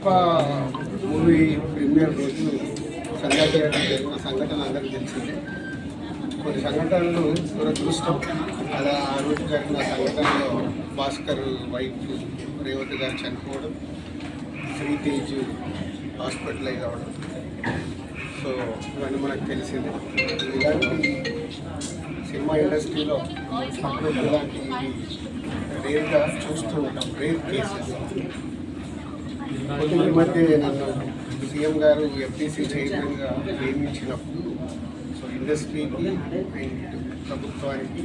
Movie premier రోజు సంగారెడ్డి జరిగిన సంఘటన అందరికీ తెలిసిందే. కొన్ని సంఘటనలు దురదృష్టం. అలా ఆ రోజు జరిగిన సంఘటనలో భాస్కర్ వైఫ్ రేవతి గారు చనిపోవడం, శ్రీతేజ్ హాస్పిటలైజ్ అవ్వడం, సో ఇవన్నీ మనకు తెలిసిందే. ఇలాంటి సినిమా ఇండస్ట్రీలో అప్పుడు ఇలాంటి రేర్గా చూస్తూ ఉంటాం, రేర్ కేసెస్. ఈ మధ్య నన్ను సీఎం గారు ఎఫ్డీసీ చైర్మన్గా నియమించినప్పుడు సో ఇండస్ట్రీకి అండ్ ప్రభుత్వానికి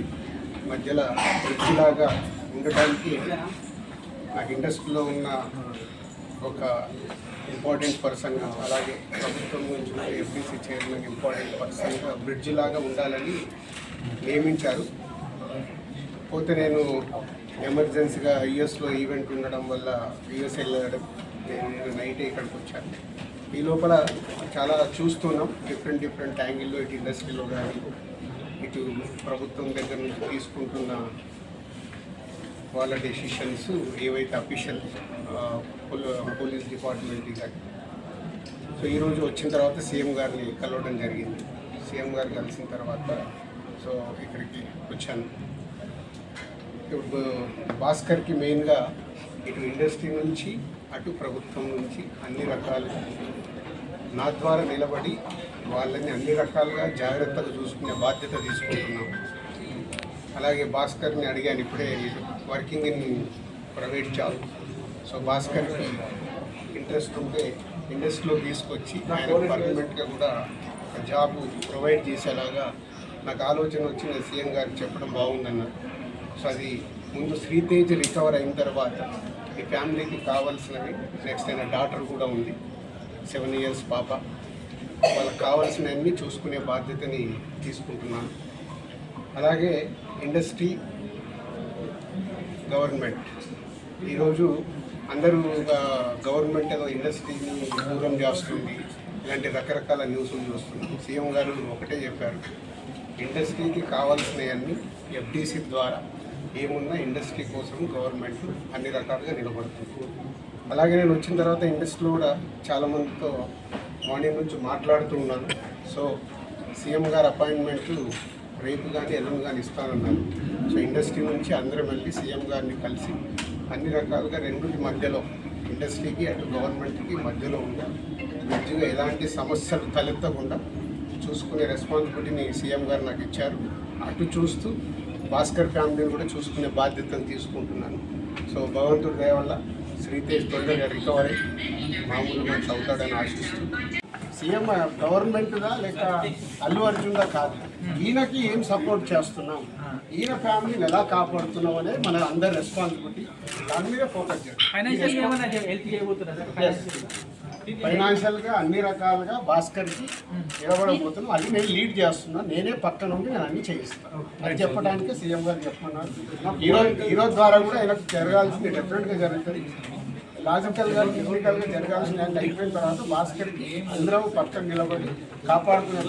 మధ్యలో బ్రిడ్జిలాగా ఉండటానికి నాకు ఇండస్ట్రీలో ఉన్న ఒక ఇంపార్టెంట్ పర్సన్గా, అలాగే ప్రభుత్వం నుంచి ఎఫ్డీసీ చైర్మన్ ఇంపార్టెంట్ పర్సన్గా బ్రిడ్జ్ లాగా ఉండాలని నియమించారు. పోతే నేను ఎమర్జెన్సీగా యుఎస్లో ఈవెంట్ ఉండడం వల్ల యుఎస్ వెళ్ళడం, నేను నైట్ ఇక్కడికి వచ్చాను. ఈ లోపల చాలా చూస్తున్నాం డిఫరెంట్ యాంగిల్లో, ఇటు ఇండస్ట్రీలో కానీ ఇటు ప్రభుత్వం దగ్గర నుంచి తీసుకుంటున్న వాళ్ళ డెసిషన్స్ ఏవైతే అఫీషియల్ పోలీస్ డిపార్ట్మెంట్ కానీ. సో ఈరోజు వచ్చిన తర్వాత సీఎం గారిని కలవడం జరిగింది. సీఎం గారు కలిసిన తర్వాత సో ఇక్కడికి వచ్చాను. ఇప్పుడు భాస్కర్కి మెయిన్గా ఇటు ఇండస్ట్రీ నుంచి అటు ప్రభుత్వం నుంచి అన్ని రకాలుగా నా ద్వారా నిలబడి వాళ్ళని అన్ని రకాలుగా జాగ్రత్తగా చూసుకునే బాధ్యత తీసుకుంటున్నాం. అలాగే భాస్కర్ని అడిగాను, ఇప్పుడే working in private job. So భాస్కర్కి ఇంట్రెస్ట్ ఉంటే ఇండస్ట్రీలో తీసుకొచ్చి ఆయన పర్మనెంట్గా కూడా జాబ్ ప్రొవైడ్ చేసేలాగా నాకు ఆలోచన వచ్చిన సీఎం గారికి చెప్పడం బాగుందన్నారు. సో అది ముందు శ్రీతేజ్ రికవర్ అయిన తర్వాత ఈ ఫ్యామిలీకి కావాల్సినవి, నెక్స్ట్ అయిన డాటర్ కూడా ఉంది, 7 years పాప, వాళ్ళకి కావాల్సినవన్నీ చూసుకునే బాధ్యతని తీసుకుంటున్నాను. అలాగే ఇండస్ట్రీ, గవర్నమెంట్, ఈరోజు అందరూ గవర్నమెంట్ ఏదో ఇండస్ట్రీని దూరం చేస్తుంది, ఇలాంటి రకరకాల న్యూస్లు చూస్తుంది. సీఎం గారు ఒకటే చెప్పారు, ఇండస్ట్రీకి కావాల్సినవన్నీ ఎఫ్డీసీ ద్వారా ఏమున్నా ఇండస్ట్రీ కోసం గవర్నమెంట్ అన్ని రకాలుగా నిలబడుతుంది. అలాగే నేను వచ్చిన తర్వాత ఇండస్ట్రీలో కూడా చాలామందితో మార్నింగ్ నుంచి మాట్లాడుతూ ఉన్నాను. సో సీఎం గారు అపాయింట్మెంట్ రేపు కానీ ఎల్లుండి కానీ ఇస్తానన్నారు. సో ఇండస్ట్రీ నుంచి అందరం వెళ్ళి సీఎం గారిని కలిసి అన్ని రకాలుగా రెండింటి మధ్యలో, ఇండస్ట్రీకి అటు గవర్నమెంట్కి మధ్యలో ఉందా మంచిగా ఎలాంటి సమస్యలు తలెత్తకుండా చూసుకునే రెస్పాన్సిబిలిటీని సీఎం గారు నాకు ఇచ్చారు. అటు చూస్తూ భాస్కర్ ఫ్యామిలీని కూడా చూసుకునే బాధ్యతను తీసుకుంటున్నాను. సో భగవంతుడి దయ వల్ల శ్రీతేజ్ తొందరగా రికవర్ అయ్యి మామూలు మనిషి అవుతాడని ఆశిస్తూ, సీఎం గవర్నమెంట్గా లేక అల్లు అర్జున్గా కాదు, ఈయనకి ఏం సపోర్ట్ చేస్తున్నాం, ఈయన ఫ్యామిలీని ఎలా కాపాడుతున్నాం అనేది మన అందరి రెస్పాన్సిబిలిటీ. దాని మీద ఫోకస్ చేస్తాం. ఫైనాన్షియల్గా అన్ని రకాలుగా భాస్కర్కి నిలబడబోతున్నాం. అది నేను లీడ్ చేస్తున్నాను, నేనే పక్క నుండి నేను అన్ని చేయిస్తాను. అది చెప్పడానికి సీఎం గారు చెప్పమన్నారు. ఈరోజు ద్వారా కూడా ఆయనకు జరగాల్సింది డెఫినెట్గా జరుగుతుంది. లాజికల్గా టెక్నికల్గా జరగాల్సిన అయిపోయిన తర్వాత భాస్కర్కి అందరూ పక్కన నిలబడి కాపాడుకునే